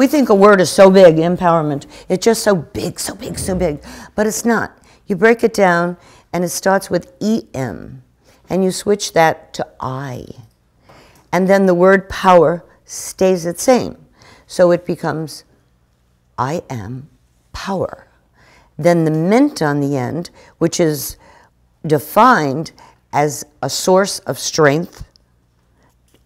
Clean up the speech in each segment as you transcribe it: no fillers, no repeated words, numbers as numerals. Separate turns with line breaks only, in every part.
We think a word is so big, empowerment. It's just so big, so big, so big. But it's not. You break it down, and it starts with EM. And you switch that to I. And then the word power stays the same. So it becomes I am power. Then the ment on the end, which is defined as a source of strength,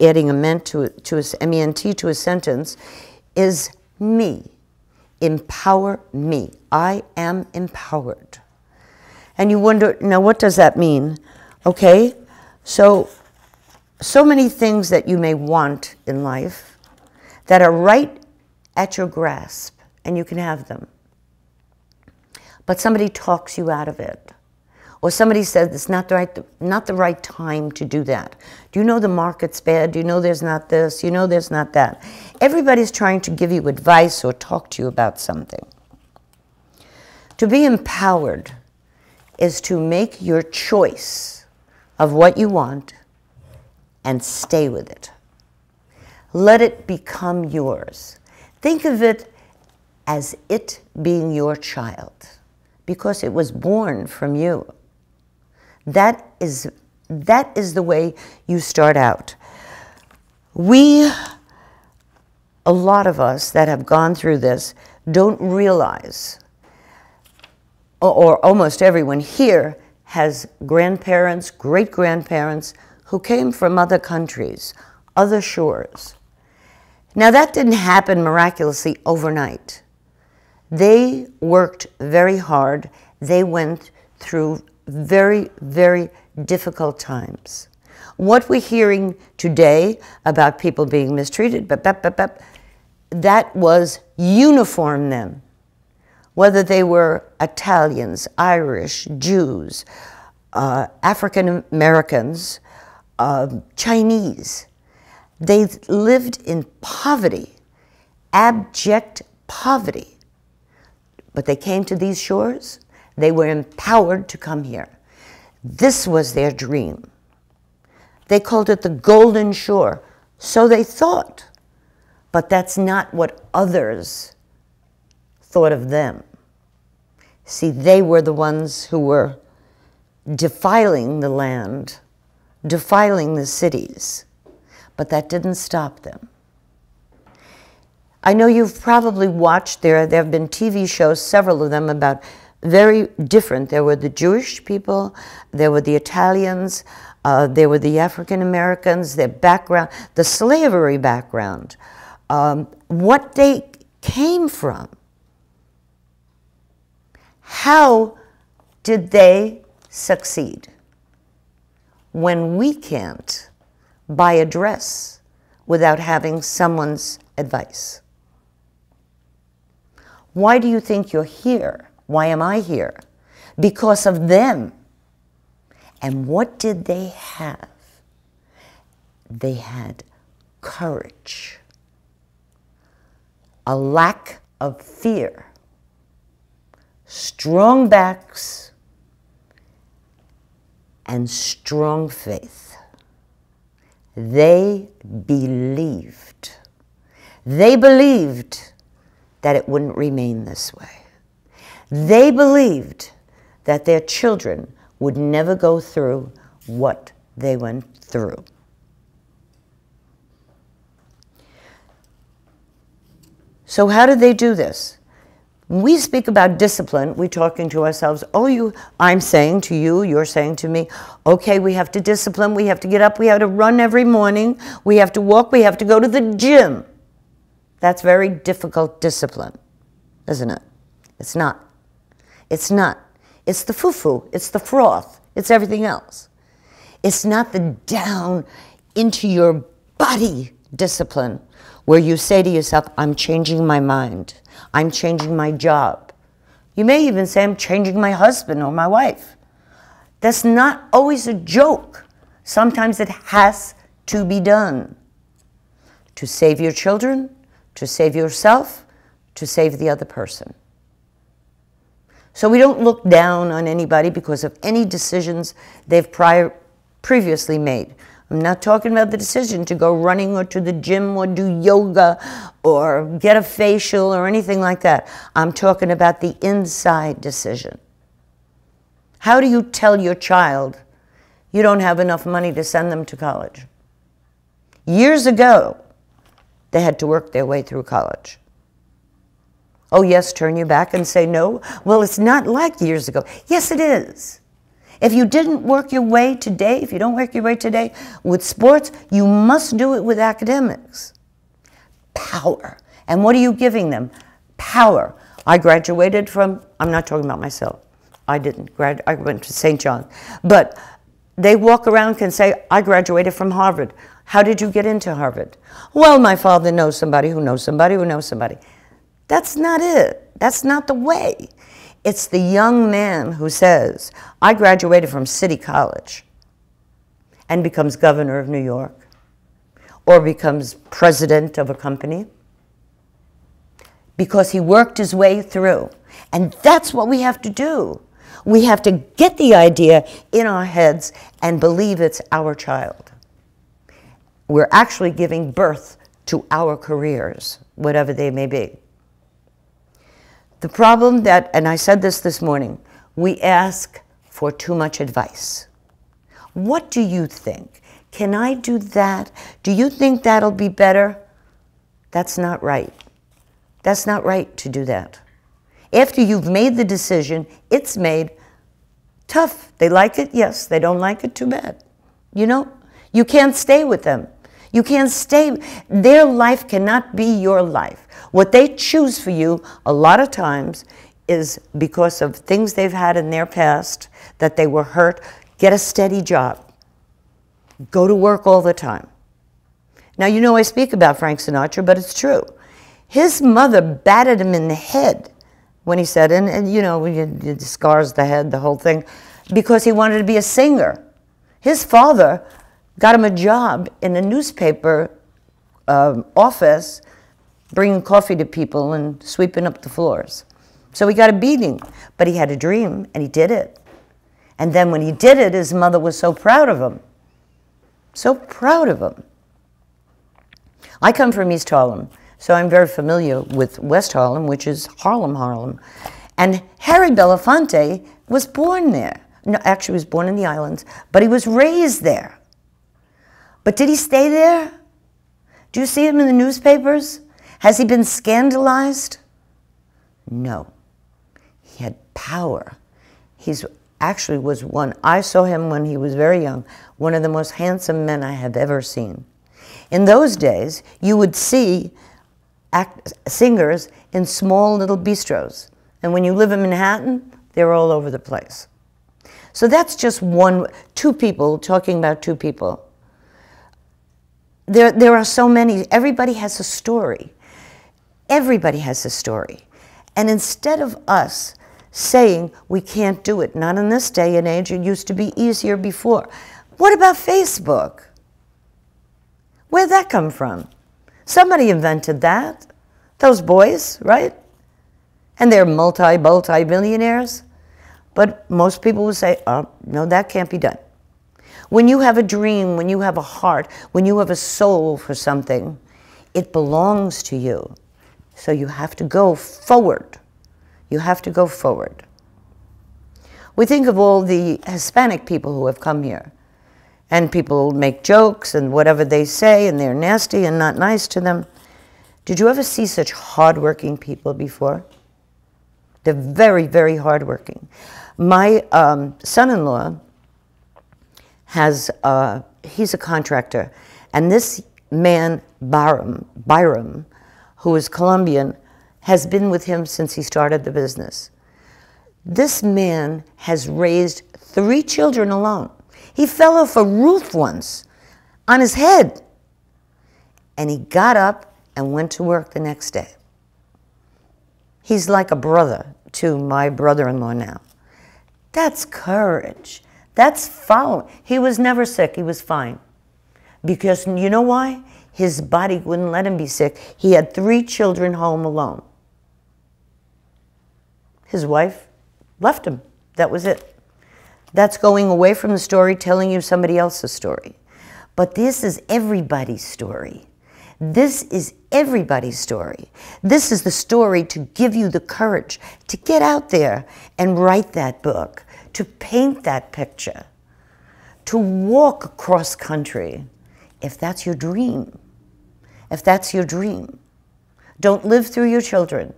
adding a ment to a M-E-N-T to a sentence, is me. Empower me. I am empowered. And you wonder, now what does that mean? Okay, so many things that you may want in life that are right at your grasp, and you can have them. But somebody talks you out of it. Or somebody says it's not the right time to do that. Do you know the market's bad? Do you know there's not this? You know there's not that? Everybody's trying to give you advice or talk to you about something. To be empowered is to make your choice of what you want and stay with it. Let it become yours. Think of it as it being your child, because it was born from you. That is the way you start out. A lot of us that have gone through this don't realize, or almost everyone here has grandparents, great-grandparents who came from other countries, other shores. Now that didn't happen miraculously overnight. They worked very hard. They went through very, very difficult times. What we're hearing today about people being mistreated, that was uniform then. Whether they were Italians, Irish, Jews, African Americans, Chinese, they lived in poverty, abject poverty. But they came to these shores. They were empowered to come here. This was their dream. They called it the Golden Shore. So they thought. But that's not what others thought of them. See, they were the ones who were defiling the land, defiling the cities. But that didn't stop them. I know you've probably watched, there have been TV shows, several of them, about very different. There were the Jewish people, there were the Italians, there were the African Americans, their background, the slavery background, what they came from. How did they succeed when we can't buy a dress without having someone's advice? Why do you think you're here? Why am I here? Because of them. And what did they have? They had courage, a lack of fear, strong backs, and strong faith. They believed. They believed that it wouldn't remain this way. They believed that their children would never go through what they went through. So how did they do this? When we speak about discipline, we're talking to ourselves, I'm saying to you, you're saying to me, okay, we have to discipline, we have to get up, we have to run every morning, we have to walk, we have to go to the gym. That's very difficult discipline, isn't it? It's not. It's not. It's the foo-foo, it's the froth, it's everything else. It's not the down into your body discipline where you say to yourself, I'm changing my mind, I'm changing my job. You may even say, I'm changing my husband or my wife. That's not always a joke. Sometimes it has to be done to save your children, to save yourself, to save the other person. So we don't look down on anybody because of any decisions they've previously made. I'm not talking about the decision to go running or to the gym or do yoga or get a facial or anything like that. I'm talking about the inside decision. How do you tell your child you don't have enough money to send them to college? Years ago, they had to work their way through college. Oh yes, turn your back and say no? Well, it's not like years ago. Yes, it is. If you didn't work your way today, if you don't work your way today with sports, you must do it with academics. Power. And what are you giving them? Power. I graduated from, I'm not talking about myself. I didn't. I went to St. John. But they walk around and say, I graduated from Harvard. How did you get into Harvard? Well, my father knows somebody who knows somebody who knows somebody. That's not it. That's not the way. It's the young man who says, I graduated from City College and becomes governor of New York or becomes president of a company because he worked his way through. And that's what we have to do. We have to get the idea in our heads and believe it's our child. We're actually giving birth to our careers, whatever they may be. The problem that, and I said this morning, we ask for too much advice. What do you think? Can I do that? Do you think that'll be better? That's not right. That's not right to do that. After you've made the decision, it's made. Tough. They like it? Yes. They don't like it? Too bad. You know, you can't stay with them. You can't stay. Their life cannot be your life. What they choose for you a lot of times is because of things they've had in their past, that they were hurt. Get a steady job. Go to work all the time. Now, you know I speak about Frank Sinatra, but it's true. His mother batted him in the head when he said, and you know, it scars the head, the whole thing, because he wanted to be a singer. His father got him a job in a newspaper office, bringing coffee to people and sweeping up the floors. So he got a beating, but he had a dream, and he did it. And then when he did it, his mother was so proud of him. So proud of him. I come from East Harlem, so I'm very familiar with West Harlem, which is Harlem. And Harry Belafonte was born there. No, actually, he was born in the islands, but he was raised there. But did he stay there? Do you see him in the newspapers? Has he been scandalized? No. He had power. He's actually was one, I saw him when he was very young, one of the most handsome men I have ever seen. In those days, you would see singers in small little bistros. And when you live in Manhattan, they're all over the place. So that's just two people, talking about two people. There are so many. Everybody has a story. Everybody has a story. And instead of us saying we can't do it, not in this day and age, it used to be easier before. What about Facebook? Where'd that come from? Somebody invented that. Those boys, right? And they're multi-billionaires. But most people would say, oh, no, that can't be done. When you have a dream, when you have a heart, when you have a soul for something, it belongs to you. So you have to go forward. You have to go forward. We think of all the Hispanic people who have come here. And people make jokes and whatever they say, and they're nasty and not nice to them. Did you ever see such hardworking people before? They're very, very hardworking. My son-in-law he's a contractor, and this man, Byram, who is Colombian, has been with him since he started the business. This man has raised 3 children alone. He fell off a roof once on his head, and he got up and went to work the next day. He's like a brother to my brother-in-law now. That's courage. That's following. He was never sick. He was fine. Because you know why? His body wouldn't let him be sick. He had 3 children home alone. His wife left him. That was it. That's going away from the story, telling you somebody else's story. But this is everybody's story. This is everybody's story. This is the story to give you the courage to get out there and write that book, to paint that picture, to walk across country, if that's your dream. If that's your dream. Don't live through your children.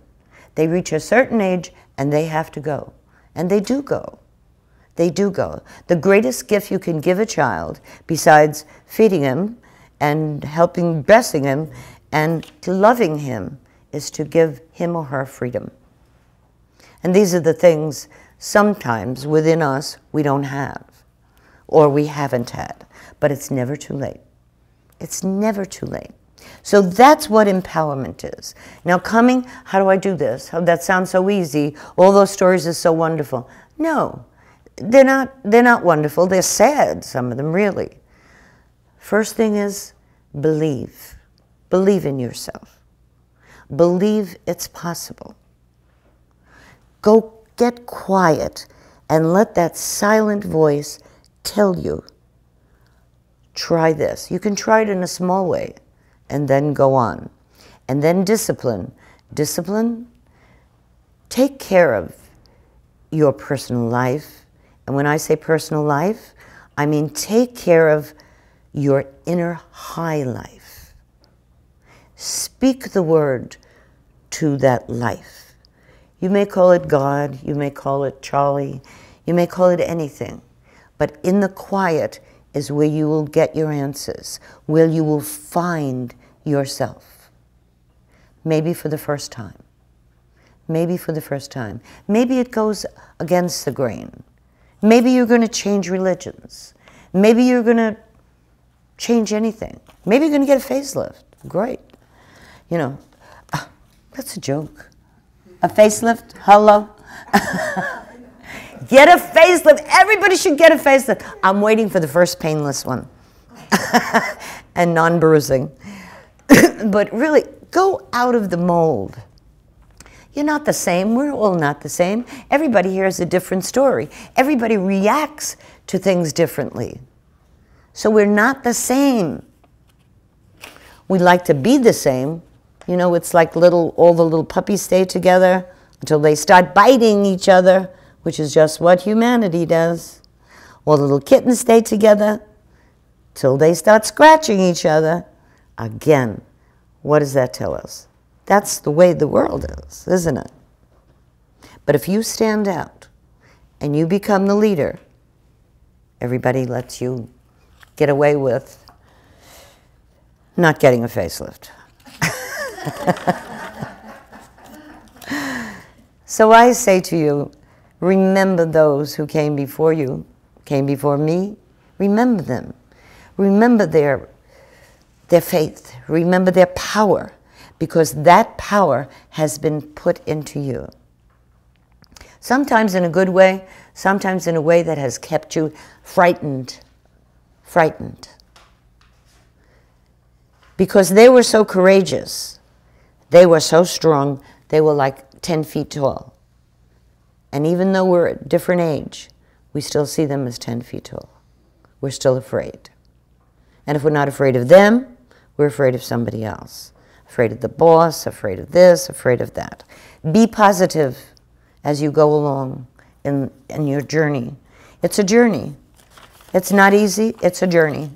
They reach a certain age and they have to go. And they do go. They do go. The greatest gift you can give a child, besides feeding him and helping dressing him and loving him, is to give him or her freedom. And these are the things sometimes within us we don't have, or we haven't had. But it's never too late. It's never too late. So that's what empowerment is. Now how do I do this? Oh, that sounds so easy. All those stories are so wonderful. No, they're not wonderful. They're sad, some of them, really. First thing is believe. Believe in yourself. Believe it's possible. Go get quiet and let that silent voice tell you, try this. You can try it in a small way and then go on. And then discipline. Discipline, take care of your personal life. And when I say personal life, I mean take care of your inner high life. Speak the word to that life. You may call it God, you may call it Charlie, you may call it anything. But in the quiet is where you will get your answers, where you will find yourself. Maybe for the first time. Maybe for the first time. Maybe it goes against the grain. Maybe you're going to change religions. Maybe you're going to change anything. Maybe you're going to get a facelift. Great. You know, that's a joke. A facelift? Hello? Get a facelift. Everybody should get a facelift. I'm waiting for the first painless one. And non-bruising. But really, go out of the mold. You're not the same. We're all not the same. Everybody here has a different story. Everybody reacts to things differently. So we're not the same. We like to be the same. You know, it's like all the little puppies stay together until they start biting each other, which is just what humanity does. Or the little kittens stay together till they start scratching each other. Again, what does that tell us? That's the way the world is, isn't it? But if you stand out and you become the leader, everybody lets you get away with not getting a facelift. So I say to you, remember those who came before you, came before me. Remember them. Remember their faith. Remember their power, because that power has been put into you. Sometimes in a good way, sometimes in a way that has kept you frightened. Frightened. Because they were so courageous. They were so strong. They were like 10 feet tall. And even though we're at a different age, we still see them as 10 feet tall. We're still afraid. And if we're not afraid of them, we're afraid of somebody else. Afraid of the boss, afraid of this, afraid of that. Be positive as you go along in your journey. It's a journey. It's not easy, it's a journey.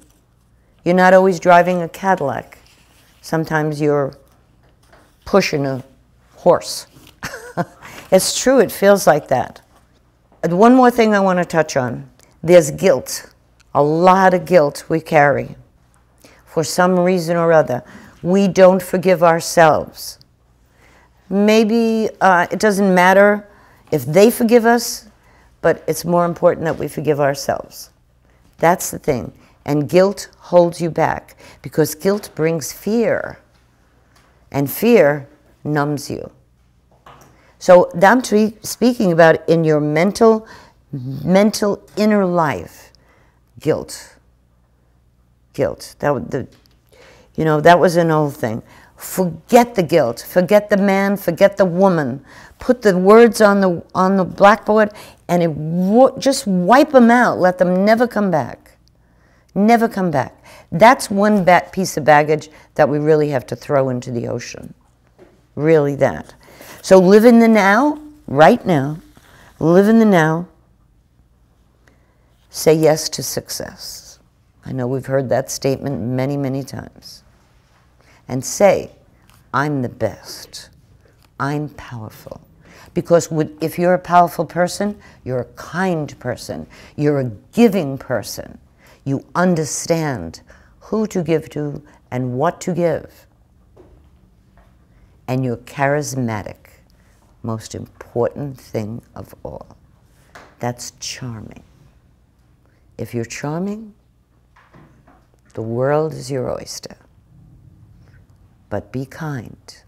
You're not always driving a Cadillac. Sometimes you're pushing a horse. It's true, it feels like that. And one more thing I want to touch on. There's guilt. A lot of guilt we carry. For some reason or other, we don't forgive ourselves. Maybe it doesn't matter if they forgive us, but it's more important that we forgive ourselves. That's the thing. And guilt holds you back, because guilt brings fear. And fear numbs you. So I'm speaking about in your mental inner life, guilt. Guilt. That was an old thing. Forget the guilt. Forget the man. Forget the woman. Put the words on the blackboard and just wipe them out. Let them never come back. Never come back. That's one piece of baggage that we really have to throw into the ocean. Really that. So live in the now, right now. Live in the now. Say yes to success. I know we've heard that statement many, many times. And say, I'm the best. I'm powerful. Because if you're a powerful person, you're a kind person. You're a giving person. You understand who to give to and what to give. And you're charismatic. Most important thing of all. That's charming. If you're charming, the world is your oyster. But be kind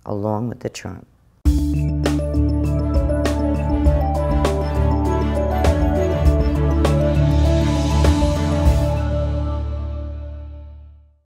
along with the charm.